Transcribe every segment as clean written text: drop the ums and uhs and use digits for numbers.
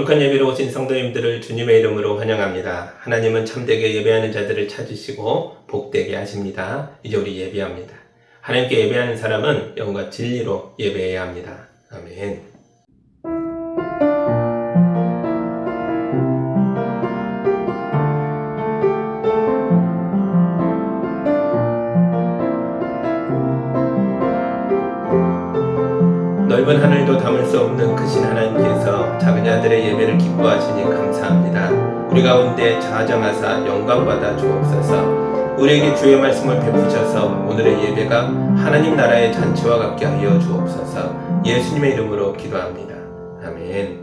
거룩한 예배로 오신 성도님들을 주님의 이름으로 환영합니다. 하나님은 참되게 예배하는 자들을 찾으시고 복되게 하십니다. 이제 우리 예배합니다. 하나님께 예배하는 사람은 영과 진리로 예배해야 합니다. 아멘. 넓은 하늘도 담을 수 없는 크신 하나님께서 작은 자들의 예배를 기뻐하시니 감사합니다. 우리 가운데 자정하사 영광받아 주옵소서. 우리에게 주의 말씀을 베푸셔서 오늘의 예배가 하나님 나라의 잔치와 같게 하여 주옵소서. 예수님의 이름으로 기도합니다. 아멘.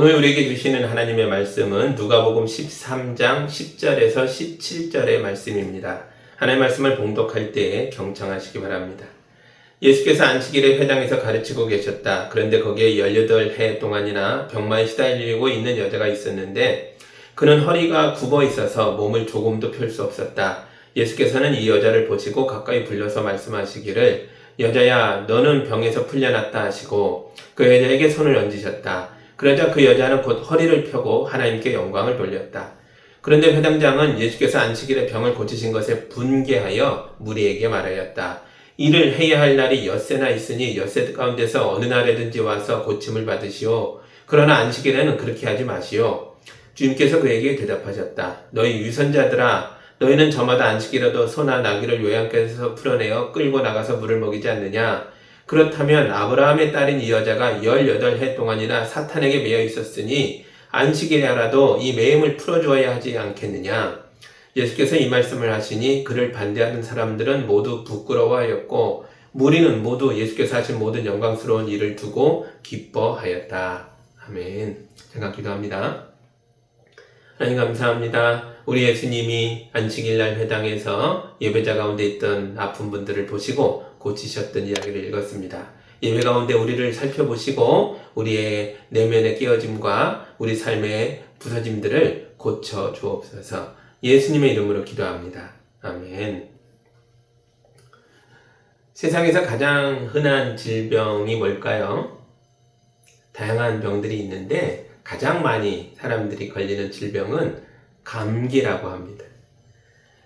오늘 우리에게 주시는 하나님의 말씀은 누가복음 13장 10절에서 17절의 말씀입니다. 하나님의 말씀을 봉독할 때에 경청하시기 바랍니다. 예수께서 안식일에 회당에서 가르치고 계셨다. 그런데 거기에 18해 동안이나 병마에 시달리고 있는 여자가 있었는데 그는 허리가 굽어 있어서 몸을 조금도 펼 수 없었다. 예수께서는 이 여자를 보시고 가까이 불러서 말씀하시기를 여자야 너는 병에서 풀려났다 하시고 그 여자에게 손을 얹으셨다. 그러자 그 여자는 곧 허리를 펴고 하나님께 영광을 돌렸다. 그런데 회당장은 예수께서 안식일에 병을 고치신 것에 분개하여 무리에게 말하였다. 이를 해야 할 날이 엿새나 있으니 엿새 가운데서 어느 날에든지 와서 고침을 받으시오. 그러나 안식일에는 그렇게 하지 마시오. 주님께서 그에게 대답하셨다. 너희 유선자들아 너희는 저마다 안식이라도 소나 나귀를 요양께서 풀어내어 끌고 나가서 물을 먹이지 않느냐? 그렇다면 아브라함의 딸인 이 여자가 18해 동안이나 사탄에게 매여 있었으니 안식일이라도 이 매임을 풀어주어야 하지 않겠느냐? 예수께서 이 말씀을 하시니 그를 반대하는 사람들은 모두 부끄러워하였고 무리는 모두 예수께서 하신 모든 영광스러운 일을 두고 기뻐하였다. 아멘. 제가 기도합니다. 하나님 감사합니다. 우리 예수님이 안식일날 회당에서 예배자 가운데 있던 아픈 분들을 보시고 고치셨던 이야기를 읽었습니다. 예배 가운데 우리를 살펴보시고 우리의 내면의 깨어짐과 우리 삶의 부서짐들을 고쳐 주옵소서. 예수님의 이름으로 기도합니다. 아멘. 세상에서 가장 흔한 질병이 뭘까요? 다양한 병들이 있는데 가장 많이 사람들이 걸리는 질병은 감기라고 합니다.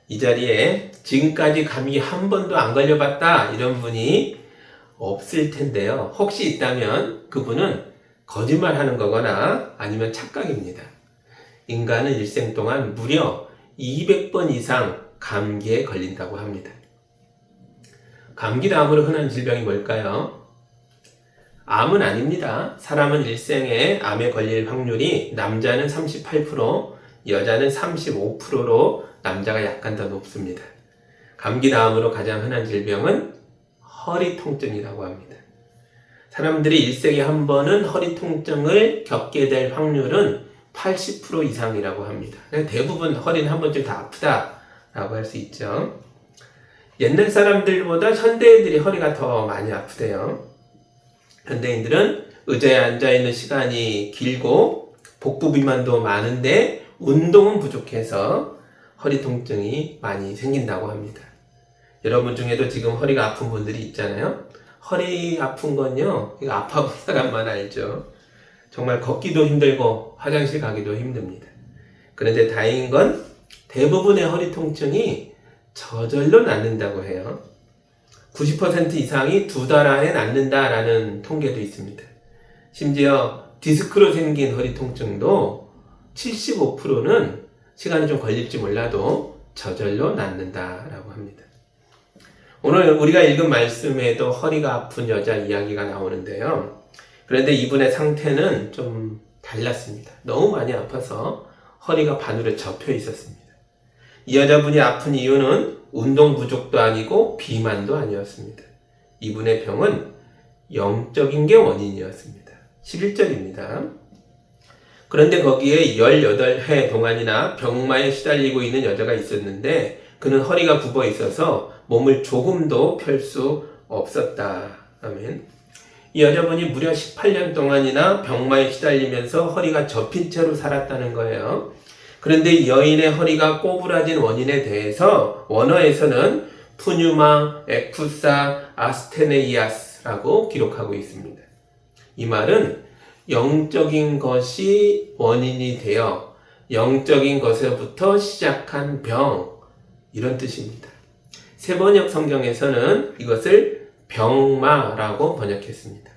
이 자리에 지금까지 감기 한 번도 안 걸려봤다 이런 분이 없을 텐데요. 혹시 있다면 그분은 거짓말하는 거거나 아니면 착각입니다. 인간은 일생 동안 무려 200번 이상 감기에 걸린다고 합니다. 감기 다음으로 흔한 질병이 뭘까요? 암은 아닙니다. 사람은 일생에 암에 걸릴 확률이 남자는 38%, 여자는 35%로 남자가 약간 더 높습니다. 감기 다음으로 가장 흔한 질병은 허리 통증이라고 합니다. 사람들이 일생에 한 번은 허리 통증을 겪게 될 확률은 80% 이상이라고 합니다. 대부분 허리는 한 번쯤 다 아프다라고 할 수 있죠. 옛날 사람들보다 현대인들이 허리가 더 많이 아프대요. 현대인들은 의자에 앉아있는 시간이 길고 복부 비만도 많은데 운동은 부족해서 허리 통증이 많이 생긴다고 합니다. 여러분 중에도 지금 허리가 아픈 분들이 있잖아요. 허리 아픈 건요, 이거 아파본 사람만 알죠. 정말 걷기도 힘들고 화장실 가기도 힘듭니다. 그런데 다행인 건 대부분의 허리 통증이 저절로 낫는다고 해요. 90% 이상이 2달 안에 낫는다라는 통계도 있습니다. 심지어 디스크로 생긴 허리 통증도 75%는 시간이 좀 걸릴지 몰라도 저절로 낫는다라고 합니다. 오늘 우리가 읽은 말씀에도 허리가 아픈 여자 이야기가 나오는데요. 그런데 이분의 상태는 좀 달랐습니다. 너무 많이 아파서 허리가 바늘에 접혀 있었습니다. 이 여자분이 아픈 이유는 운동 부족도 아니고 비만도 아니었습니다. 이분의 병은 영적인 게 원인이었습니다. 11절입니다. 그런데 거기에 18해 동안이나 병마에 시달리고 있는 여자가 있었는데 그는 허리가 굽어 있어서 몸을 조금도 펼 수 없었다. 아멘. 이 여자분이 무려 18년 동안이나 병마에 시달리면서 허리가 접힌 채로 살았다는 거예요. 그런데 이 여인의 허리가 꼬부라진 원인에 대해서 원어에서는 푸뉴마, 에쿠사, 아스테네이아스라고 기록하고 있습니다. 이 말은 영적인 것이 원인이 되어 영적인 것에부터 시작한 병, 이런 뜻입니다. 세번역 성경에서는 이것을 병마라고 번역했습니다.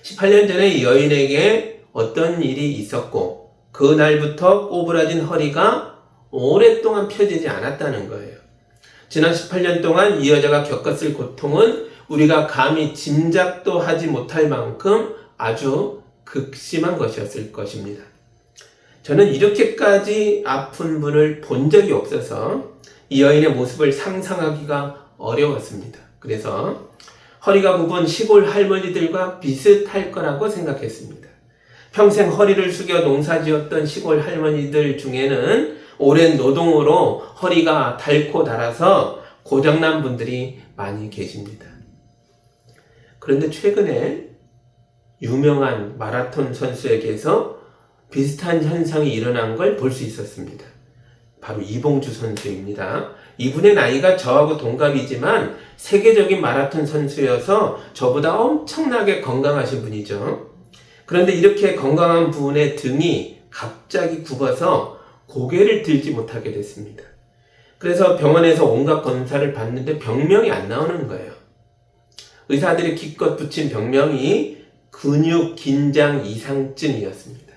18년 전에 이 여인에게 어떤 일이 있었고 그날부터 꼬부라진 허리가 오랫동안 펴지지 않았다는 거예요. 지난 18년 동안 이 여자가 겪었을 고통은 우리가 감히 짐작도 하지 못할 만큼 아주 극심한 것이었을 것입니다. 저는 이렇게까지 아픈 분을 본 적이 없어서 이 여인의 모습을 상상하기가 어려웠습니다. 그래서 허리가 굽은 시골 할머니들과 비슷할 거라고 생각했습니다. 평생 허리를 숙여 농사지었던 시골 할머니들 중에는 오랜 노동으로 허리가 닳고 닳아서 고장난 분들이 많이 계십니다. 그런데 최근에 유명한 마라톤 선수에게서 비슷한 현상이 일어난 걸 볼 수 있었습니다. 바로 이봉주 선수입니다. 이분의 나이가 저하고 동갑이지만 세계적인 마라톤 선수여서 저보다 엄청나게 건강하신 분이죠. 그런데 이렇게 건강한 분의 등이 갑자기 굽어서 고개를 들지 못하게 됐습니다. 그래서 병원에서 온갖 검사를 받는데 병명이 안 나오는 거예요. 의사들이 기껏 붙인 병명이 근육 긴장 이상증이었습니다.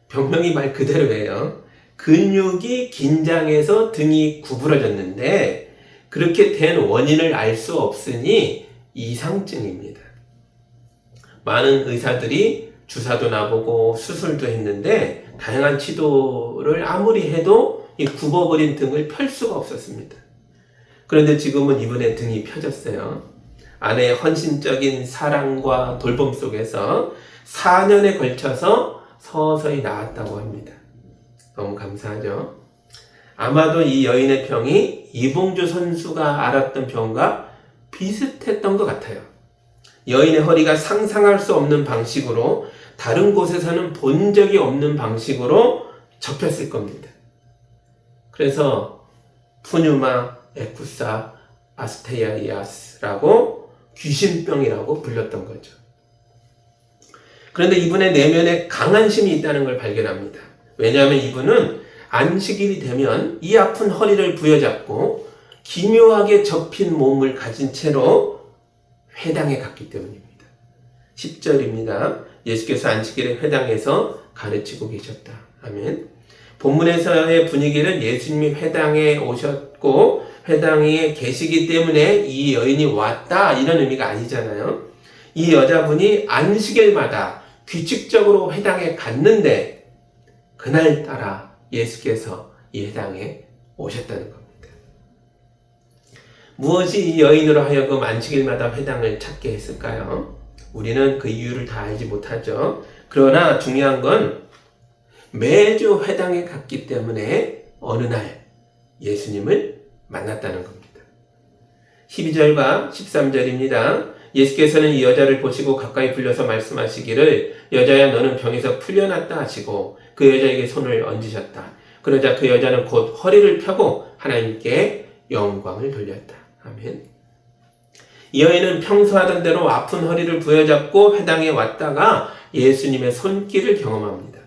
병명이 말 그대로예요. 근육이 긴장해서 등이 구부러졌는데 그렇게 된 원인을 알 수 없으니 이상증입니다. 많은 의사들이 주사도 놔보고 수술도 했는데 다양한 치료를 아무리 해도 이 굽어버린 등을 펼 수가 없었습니다. 그런데 지금은 이분의 등이 펴졌어요. 아내의 헌신적인 사랑과 돌봄 속에서 4년에 걸쳐서 서서히 나았다고 합니다. 너무 감사하죠? 아마도 이 여인의 병이 이봉주 선수가 앓았던 병과 비슷했던 것 같아요. 여인의 허리가 상상할 수 없는 방식으로 다른 곳에서는 본 적이 없는 방식으로 접혔을 겁니다. 그래서 푸뉴마 에쿠사 아스테야이아스라고 귀신병이라고 불렸던 거죠. 그런데 이분의 내면에 강한 힘이 있다는 걸 발견합니다. 왜냐하면 이분은 안식일이 되면 이 아픈 허리를 부여잡고 기묘하게 접힌 몸을 가진 채로 회당에 갔기 때문입니다. 10절입니다. 예수께서 안식일에 회당에서 가르치고 계셨다. 아멘. 본문에서의 분위기는 예수님이 회당에 오셨고 회당에 계시기 때문에 이 여인이 왔다 이런 의미가 아니잖아요. 이 여자분이 안식일마다 규칙적으로 회당에 갔는데 그날따라 예수께서 이 회당에 오셨다는 겁니다. 무엇이 이 여인으로 하여금 안식일마다 회당을 찾게 했을까요? 우리는 그 이유를 다 알지 못하죠. 그러나 중요한 건 매주 회당에 갔기 때문에 어느 날 예수님을 만났다는 겁니다. 12절과 13절입니다. 예수께서는 이 여자를 보시고 가까이 불려서 말씀하시기를 여자야 너는 병에서 풀려났다 하시고 그 여자에게 손을 얹으셨다. 그러자 그 여자는 곧 허리를 펴고 하나님께 영광을 돌렸다. 아멘. 이 여인은 평소 하던 대로 아픈 허리를 부여잡고 회당에 왔다가 예수님의 손길을 경험합니다.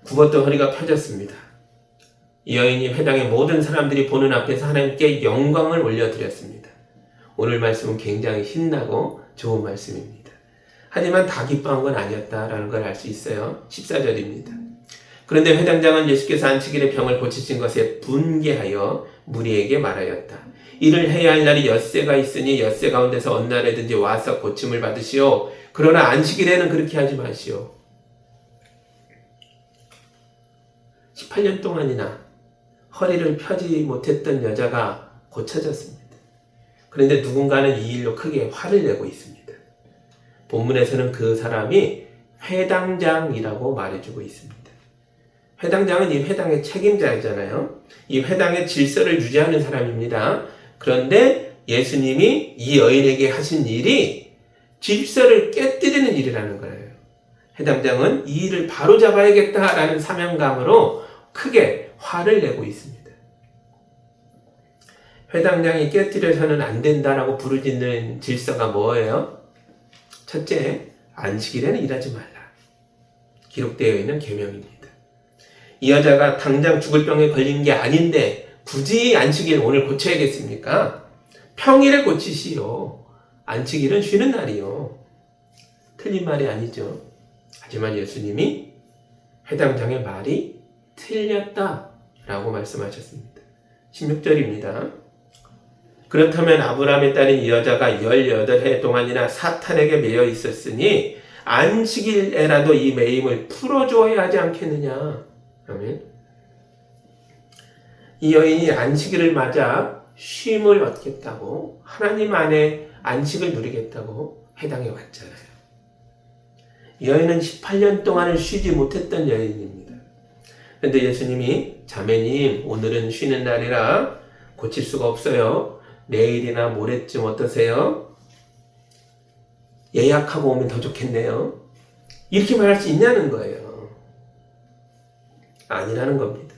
굽었던 허리가 펴졌습니다. 이 여인이 회당의 모든 사람들이 보는 앞에서 하나님께 영광을 올려드렸습니다. 오늘 말씀은 굉장히 신나고 좋은 말씀입니다. 하지만 다 기뻐한 건 아니었다라는 걸 알 수 있어요. 14절입니다. 그런데 회당장은 예수께서 안식일에 병을 고치신 것에 분개하여 무리에게 말하였다. 이를 해야 할 날이 엿새가 있으니 엿새 가운데서 어느 날에든지 와서 고침을 받으시오. 그러나 안식일에는 그렇게 하지 마시오. 18년 동안이나 허리를 펴지 못했던 여자가 고쳐졌습니다. 그런데 누군가는 이 일로 크게 화를 내고 있습니다. 본문에서는 그 사람이 회당장이라고 말해주고 있습니다. 회당장은 이 회당의 책임자이잖아요. 이 회당의 질서를 유지하는 사람입니다. 그런데 예수님이 이 여인에게 하신 일이 질서를 깨뜨리는 일이라는 거예요. 회당장은 이 일을 바로잡아야겠다라는 사명감으로 크게 화를 내고 있습니다. 회당장이 깨뜨려서는 안 된다라고 부르짖는 질서가 뭐예요? 첫째, 안식일에는 일하지 말라. 기록되어 있는 계명입니다. 이 여자가 당장 죽을 병에 걸린 게 아닌데 굳이 안식일 오늘 고쳐야겠습니까? 평일에 고치시오. 안식일은 쉬는 날이요. 틀린 말이 아니죠. 하지만 예수님이 회당장의 말이 틀렸다라고 말씀하셨습니다. 16절입니다. 그렇다면 아브라함의 딸인 이 여자가 18해 동안이나 사탄에게 매여 있었으니 안식일에라도 이 매임을 풀어주어야 하지 않겠느냐. 아멘. 이 여인이 안식일을 맞아 쉼을 얻겠다고 하나님 안에 안식을 누리겠다고 회당에 왔잖아요. 이 여인은 18년 동안을 쉬지 못했던 여인입니다. 그런데 예수님이 자매님 오늘은 쉬는 날이라 고칠 수가 없어요. 내일이나 모레쯤 어떠세요? 예약하고 오면 더 좋겠네요. 이렇게 말할 수 있냐는 거예요. 아니라는 겁니다.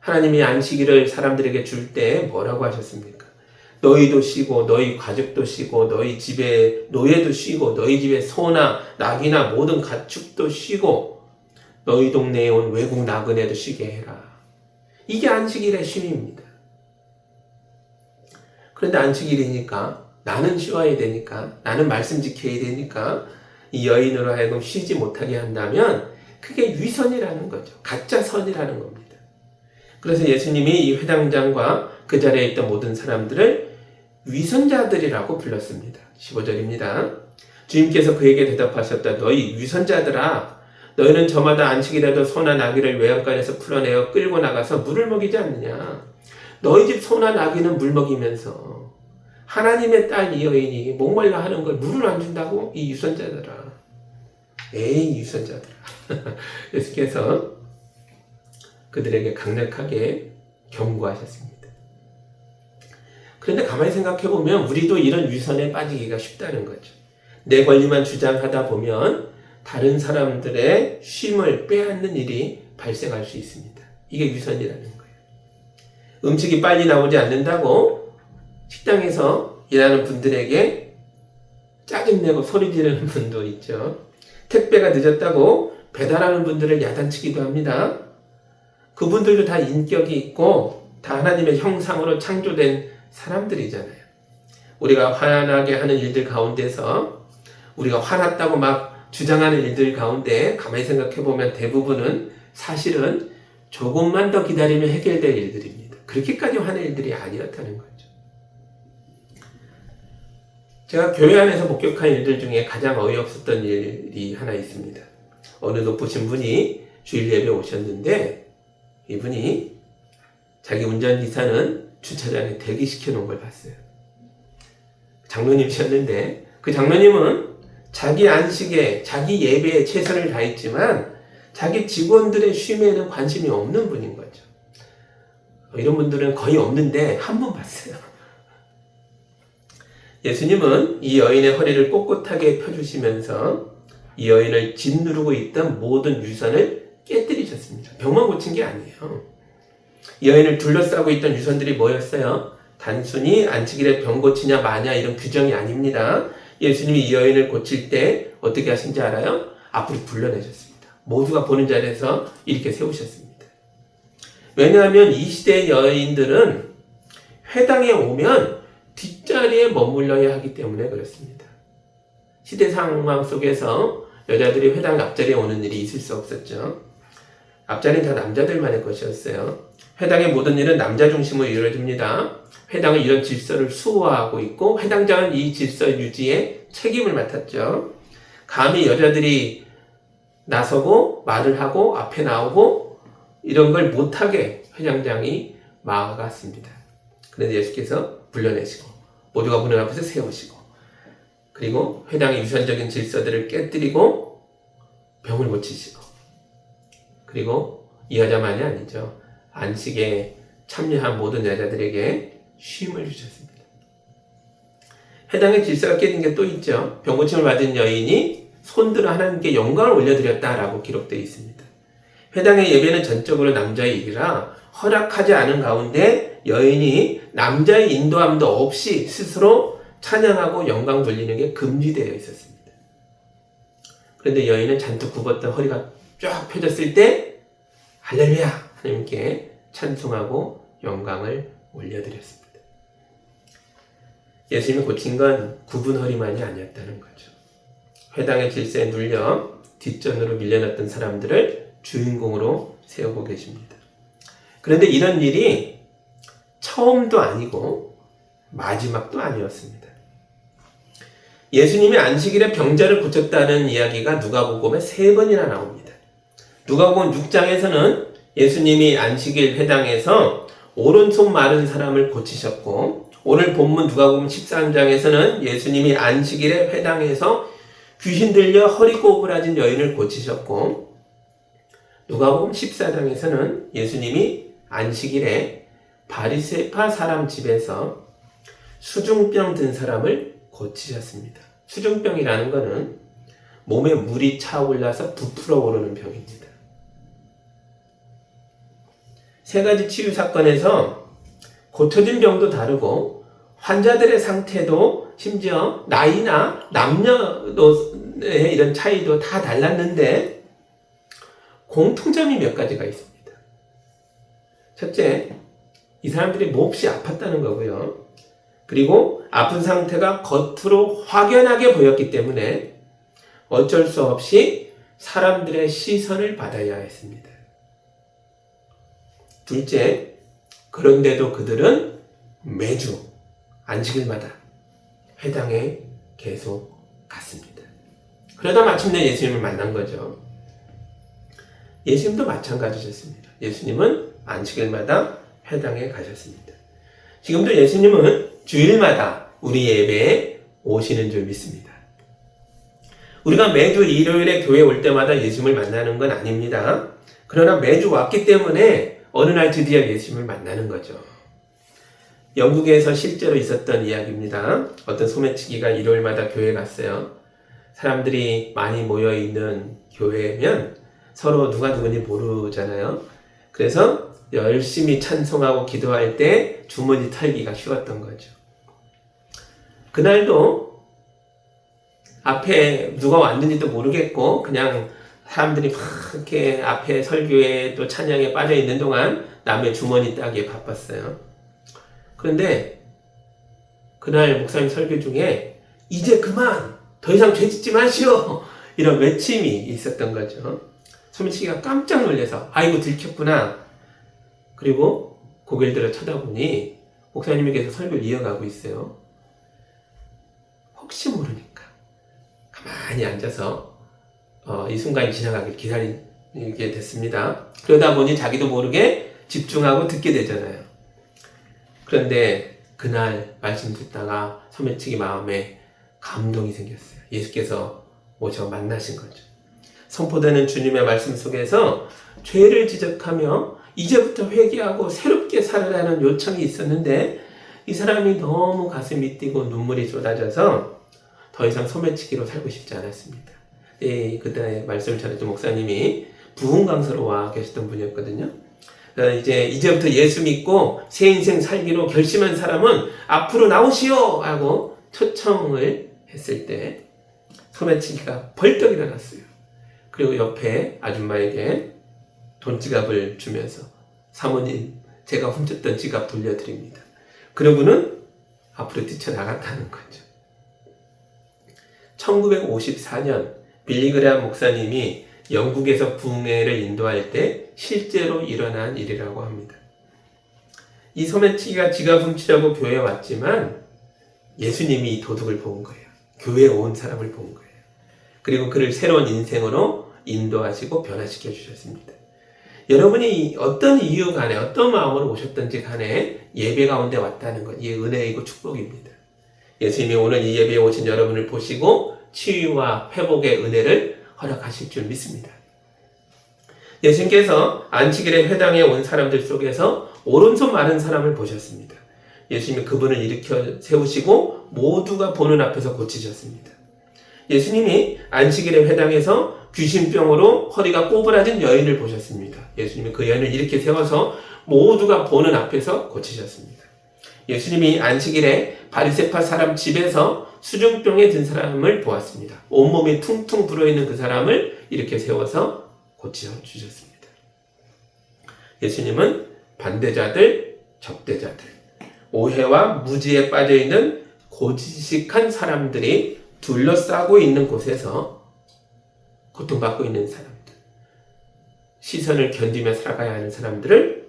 하나님이 안식일을 사람들에게 줄 때 뭐라고 하셨습니까? 너희도 쉬고 너희 가족도 쉬고 너희 집에 노예도 쉬고 너희 집에 소나 낙이나 모든 가축도 쉬고 너희 동네에 온 외국 나그네도 쉬게 해라. 이게 안식일의 쉼입니다. 그런데 안식일이니까 나는 쉬어야 되니까 나는 말씀 지켜야 되니까 이 여인으로 하여금 쉬지 못하게 한다면 그게 위선이라는 거죠. 가짜 선이라는 겁니다. 그래서 예수님이 이 회당장과 그 자리에 있던 모든 사람들을 위선자들이라고 불렀습니다. 15절입니다. 주님께서 그에게 대답하셨다. 너희 위선자들아, 너희는 저마다 안식일에도 소나 나귀를 외양간에서 풀어내어 끌고 나가서 물을 먹이지 않느냐. 너희 집 소나 나귀는 물 먹이면서 하나님의 딸 이 여인이 목말라 하는 걸 물을 안 준다고? 이 위선자들아. 에이 위선자들아. 예수께서 그들에게 강력하게 경고하셨습니다. 그런데 가만히 생각해 보면 우리도 이런 위선에 빠지기가 쉽다는 거죠. 내 권리만 주장하다 보면 다른 사람들의 쉼을 빼앗는 일이 발생할 수 있습니다. 이게 위선이라는 거예요. 음식이 빨리 나오지 않는다고 식당에서 일하는 분들에게 짜증내고 소리 지르는 분도 있죠. 택배가 늦었다고 배달하는 분들을 야단치기도 합니다. 그분들도 다 인격이 있고 다 하나님의 형상으로 창조된 사람들이잖아요. 우리가 화나게 하는 일들 가운데서 우리가 화났다고 막 주장하는 일들 가운데 가만히 생각해 보면 대부분은 사실은 조금만 더 기다리면 해결될 일들입니다. 그렇게까지 화낼 일들이 아니었다는 거죠. 제가 교회 안에서 목격한 일들 중에 가장 어이없었던 일이 하나 있습니다. 어느 높으신 분이 주일 예배 오셨는데 이분이 자기 운전기사는 주차장에 대기시켜 놓은 걸 봤어요. 장로님이셨는데 그 장로님은 자기 안식에 자기 예배에 최선을 다했지만 자기 직원들의 쉼에는 관심이 없는 분인 거죠. 이런 분들은 거의 없는데 한 분 봤어요. 예수님은 이 여인의 허리를 꼿꼿하게 펴주시면서 이 여인을 짓누르고 있던 모든 유선을 깨뜨리셨습니다. 병만 고친 게 아니에요. 이 여인을 둘러싸고 있던 유선들이 뭐였어요? 단순히 안식일에 병 고치냐 마냐 이런 규정이 아닙니다. 예수님이 이 여인을 고칠 때 어떻게 하신지 알아요? 앞으로 불러내셨습니다. 모두가 보는 자리에서 이렇게 세우셨습니다. 왜냐하면 이 시대의 여인들은 회당에 오면 뒷자리에 머물러야 하기 때문에 그렇습니다. 시대 상황 속에서 여자들이 회당 앞자리에 오는 일이 있을 수 없었죠. 앞자리는 다 남자들만의 것이었어요. 회당의 모든 일은 남자 중심으로 이루어집니다. 회당은 이런 질서를 수호하고 있고 회당장은 이 질서 유지에 책임을 맡았죠. 감히 여자들이 나서고 말을 하고 앞에 나오고 이런 걸 못하게 회장장이 막았습니다. 그래서 예수께서 불러내시고 모두가 보는 앞에서 세우시고 그리고 회당의 유선적인 질서들을 깨뜨리고 병을 고치시고 그리고 이 여자만이 아니죠. 안식에 참여한 모든 여자들에게 쉼을 주셨습니다. 회당의 질서가 깨진 게 또 있죠. 병 고침을 받은 여인이 손들어 하나님께 영광을 올려드렸다라고 기록되어 있습니다. 회당의 예배는 전적으로 남자의 일이라 허락하지 않은 가운데 여인이 남자의 인도함도 없이 스스로 찬양하고 영광 돌리는 게 금지되어 있었습니다. 그런데 여인은 잔뜩 굽었던 허리가 쫙 펴졌을 때 할렐루야 하나님께 찬송하고 영광을 올려드렸습니다. 예수님이 고친 건 굽은 허리만이 아니었다는 거죠. 회당의 질서에 눌려 뒷전으로 밀려났던 사람들을 주인공으로 세우고 계십니다. 그런데 이런 일이 처음도 아니고 마지막도 아니었습니다. 예수님이 안식일에 병자를 고쳤다는 이야기가 누가복음에 3번이나 나옵니다. 누가복음 6장에서는 예수님이 안식일 회당에서 오른손 마른 사람을 고치셨고 오늘 본문 누가복음 13장에서는 예수님이 안식일에 회당에서 귀신 들려 허리 꼬부라진 여인을 고치셨고 누가복음 14장에서는 예수님이 안식일에 바리새파 사람 집에서 수중병 든 사람을 고치셨습니다. 수중병이라는 것은 몸에 물이 차올라서 부풀어 오르는 병입니다. 3가지 치유 사건에서 고쳐진 병도 다르고 환자들의 상태도 심지어 나이나 남녀의 이런 차이도 다 달랐는데 공통점이 몇 가지가 있습니다. 첫째, 이 사람들이 몹시 아팠다는 거고요. 그리고 아픈 상태가 겉으로 확연하게 보였기 때문에 어쩔 수 없이 사람들의 시선을 받아야 했습니다. 둘째, 그런데도 그들은 매주 안식일마다 회당에 계속 갔습니다. 그러다 마침내 예수님을 만난 거죠. 예수님도 마찬가지셨습니다. 예수님은 안식일마다 회당에 가셨습니다. 지금도 예수님은 주일마다 우리 예배에 오시는 줄 믿습니다. 우리가 매주 일요일에 교회 올 때마다 예수님을 만나는 건 아닙니다. 그러나 매주 왔기 때문에 어느 날 드디어 예수님을 만나는 거죠. 영국에서 실제로 있었던 이야기입니다. 어떤 소매치기가 일요일마다 교회에 갔어요. 사람들이 많이 모여있는 교회면 서로 누가 누군지 모르잖아요. 그래서 열심히 찬송하고 기도할 때 주머니 털기가 쉬웠던 거죠. 그날도 앞에 누가 왔는지도 모르겠고 그냥 사람들이 막 이렇게 앞에 설교에 또 찬양에 빠져 있는 동안 남의 주머니 따기에 바빴어요. 그런데 그날 목사님 설교 중에 이제 그만! 더 이상 죄짓지 마시오! 이런 외침이 있었던 거죠. 소매치기가 깜짝 놀라서 아이고 들켰구나. 그리고 고개를 들어 쳐다보니 목사님께서 설교를 이어가고 있어요. 혹시 모르니까 가만히 앉아서 이 순간이 지나가길 기다리게 됐습니다. 그러다 보니 자기도 모르게 집중하고 듣게 되잖아요. 그런데 그날 말씀 듣다가 소매치기 마음에 감동이 생겼어요. 예수께서 오셔 만나신 거죠. 선포되는 주님의 말씀 속에서 죄를 지적하며 이제부터 회개하고 새롭게 살아라는 요청이 있었는데 이 사람이 너무 가슴이 뛰고 눈물이 쏟아져서 더 이상 소매치기로 살고 싶지 않았습니다. 그때 말씀을 전해준 목사님이 부흥 강사로 와 계셨던 분이었거든요. 이제부터 예수 믿고 새 인생 살기로 결심한 사람은 앞으로 나오시오! 하고 초청을 했을 때 소매치기가 벌떡 일어났어요. 그리고 옆에 아줌마에게 돈지갑을 주면서 사모님 제가 훔쳤던 지갑 돌려드립니다. 그러고는 앞으로 뛰쳐나갔다는 거죠. 1954년 빌리그레암 목사님이 영국에서 부흥회를 인도할 때 실제로 일어난 일이라고 합니다. 이 소매치기가 지갑 훔치려고 교회에 왔지만 예수님이 이 도둑을 본 거예요. 교회에 온 사람을 본 거예요. 그리고 그를 새로운 인생으로 인도하시고 변화시켜 주셨습니다. 여러분이 어떤 이유 간에 어떤 마음으로 오셨든지 간에 예배 가운데 왔다는 것, 이 은혜이고 축복입니다. 예수님이 오늘 이 예배에 오신 여러분을 보시고 치유와 회복의 은혜를 허락하실 줄 믿습니다. 예수님께서 안식일에 회당에 온 사람들 속에서 오른손 마른 사람을 보셨습니다. 예수님이 그분을 일으켜 세우시고 모두가 보는 앞에서 고치셨습니다. 예수님이 안식일에 회당에서 귀신병으로 허리가 꼬부라진 여인을 보셨습니다. 예수님이 그 여인을 일으켜 세워서 모두가 보는 앞에서 고치셨습니다. 예수님이 안식일에 바리새파 사람 집에서 수중병에 든 사람을 보았습니다. 온몸이 퉁퉁 불어있는 그 사람을 이렇게 세워서 고쳐주셨습니다. 예수님은 반대자들, 적대자들, 오해와 무지에 빠져있는 고지식한 사람들이 둘러싸고 있는 곳에서 고통받고 있는 사람들, 시선을 견디며 살아가야 하는 사람들을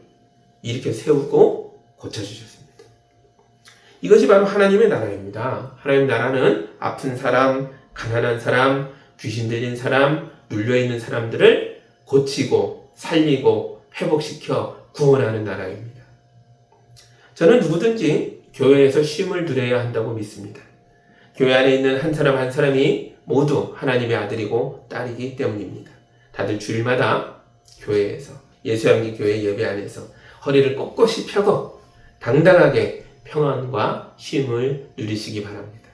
이렇게 세우고 고쳐주셨습니다. 이것이 바로 하나님의 나라입니다. 하나님의 나라는 아픈 사람, 가난한 사람, 귀신 들린 사람, 눌려있는 사람들을 고치고 살리고 회복시켜 구원하는 나라입니다. 저는 누구든지 교회에서 쉼을 누려야 한다고 믿습니다. 교회 안에 있는 한 사람 한 사람이 모두 하나님의 아들이고 딸이기 때문입니다. 다들 주일마다 교회에서 예수양기 교회 예배 안에서 허리를 꼿꼿이 펴고 당당하게 평안과 쉼을 누리시기 바랍니다.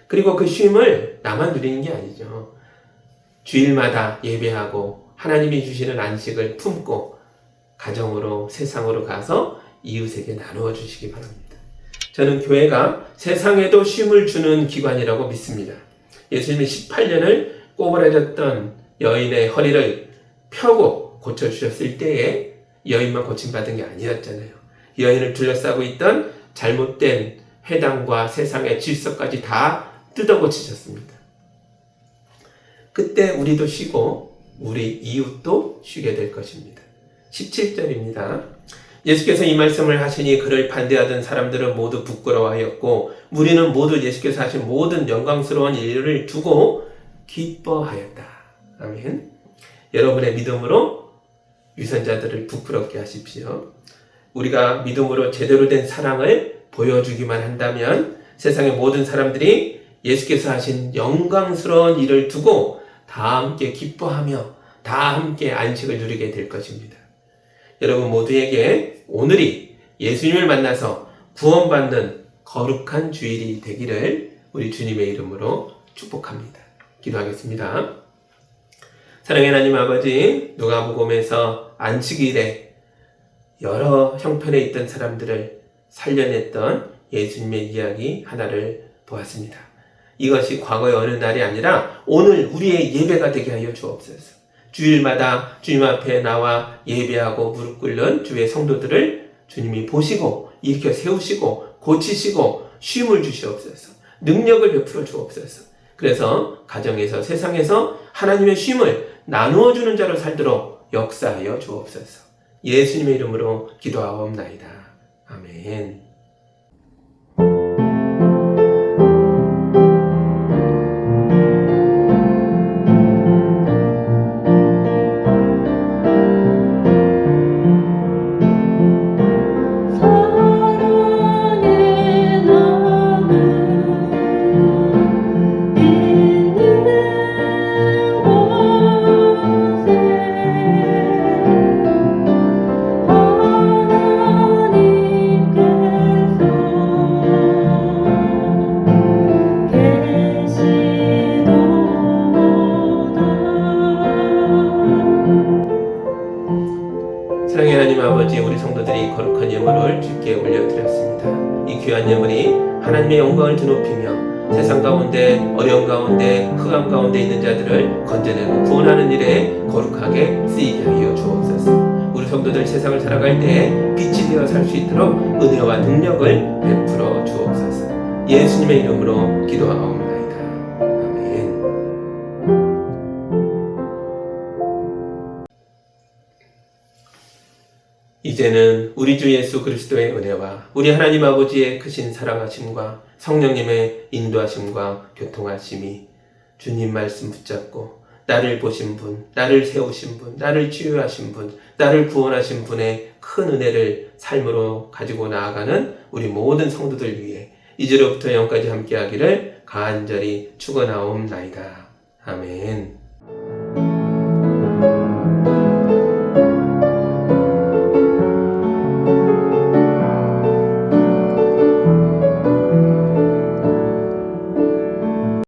그리고 그 쉼을 나만 누리는 게 아니죠. 주일마다 예배하고 하나님이 주시는 안식을 품고 가정으로 세상으로 가서 이웃에게 나누어 주시기 바랍니다. 저는 교회가 세상에도 쉼을 주는 기관이라고 믿습니다. 예수님이 18년을 꼬부라졌던 여인의 허리를 펴고 고쳐주셨을 때에 여인만 고침받은 게 아니었잖아요. 여인을 둘러싸고 있던 잘못된 회당과 세상의 질서까지 다 뜯어고치셨습니다. 그때 우리도 쉬고 우리 이웃도 쉬게 될 것입니다. 17절입니다. 예수께서 이 말씀을 하시니 그를 반대하던 사람들은 모두 부끄러워하였고 무리는 모두 예수께서 하신 모든 영광스러운 일을 두고 기뻐하였다. 아멘. 여러분의 믿음으로 위선자들을 부끄럽게 하십시오. 우리가 믿음으로 제대로 된 사랑을 보여주기만 한다면 세상의 모든 사람들이 예수께서 하신 영광스러운 일을 두고 다 함께 기뻐하며 다 함께 안식을 누리게 될 것입니다. 여러분 모두에게 오늘이 예수님을 만나서 구원받는 거룩한 주일이 되기를 우리 주님의 이름으로 축복합니다. 기도하겠습니다. 사랑의 하나님 아버지, 누가복음에서 안식일에 여러 형편에 있던 사람들을 살려냈던 예수님의 이야기 하나를 보았습니다. 이것이 과거의 어느 날이 아니라 오늘 우리의 예배가 되게 하여 주옵소서. 주일마다 주님 앞에 나와 예배하고 무릎 꿇는 주의 성도들을 주님이 보시고 일으켜 세우시고 고치시고 쉼을 주시옵소서. 능력을 베풀어 주옵소서. 그래서 가정에서 세상에서 하나님의 쉼을 나누어 주는 자로 살도록 역사하여 주옵소서. 예수님의 이름으로 기도하옵나이다. 아멘. 사랑의 하나님 아버지, 우리 성도들이 거룩한 예물을 주께 올려드렸습니다. 이 귀한 예물이 하나님의 영광을 드높이며 세상 가운데 어려움 가운데 흑암 가운데 있는 자들을 건져내고 구원하는 일에 거룩하게 쓰이게 하여 주옵소서. 우리 성도들 세상을 살아갈 때 빛이 되어 살 수 있도록 은혜와 능력을 베풀어 주옵소서. 예수님의 이름으로 기도하옵나이다. 아멘. 이제는 우리 주 예수 그리스도의 은혜와 우리 하나님 아버지의 크신 사랑하심과 성령님의 인도하심과 교통하심이 주님 말씀 붙잡고 나를 보신 분, 나를 세우신 분, 나를 치유하신 분, 나를 구원하신 분의 큰 은혜를 삶으로 가지고 나아가는 우리 모든 성도들 위해 이제로부터 영까지 함께하기를 간절히 축원하옵나이다. 아멘.